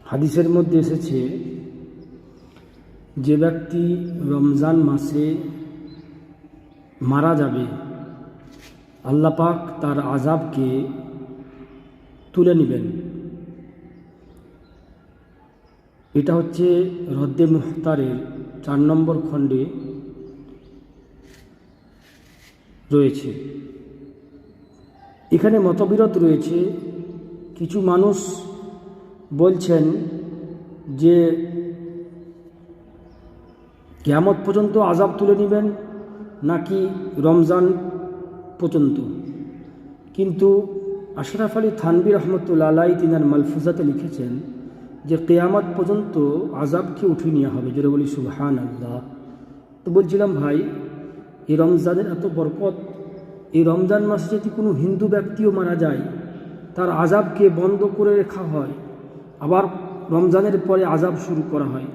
হাদিসের মধ্যে এসেছে, যে ব্যক্তি রমজান মাসে মারা যাবে আল্লাহ পাক তার আযাবকে তুলে নেবেন। এটা হচ্ছে রদ্দে মুখতারের 4 নম্বর খণ্ডে রয়েছে। এখানে মতবিরোধ রয়েছে। কিছু মানুষ বলছেন যে কিয়ামত পর্যন্ত আযাব তুলে নেবেন নাকি রমজান পর্যন্ত। কিন্তু আশরাফ আলী থানভী রহমতুল্লাহ আলাইহি তিনার মালফুজাতে লিখেছেন যে কিয়ামত পর্যন্ত আযাবকে উঠিয়ে নেওয়া হবে। যেটা বলি সুবহানাল্লাহ। তো বলছিলাম ভাই, এই রমজানের এত বরকত, এই রমজান মাসে যদি কোনো হিন্দু ব্যক্তিও মারা যায় তার আযাবকে বন্ধ করে রাখা হয়, আবার রমজানের পরে আযাব শুরু করা হয়।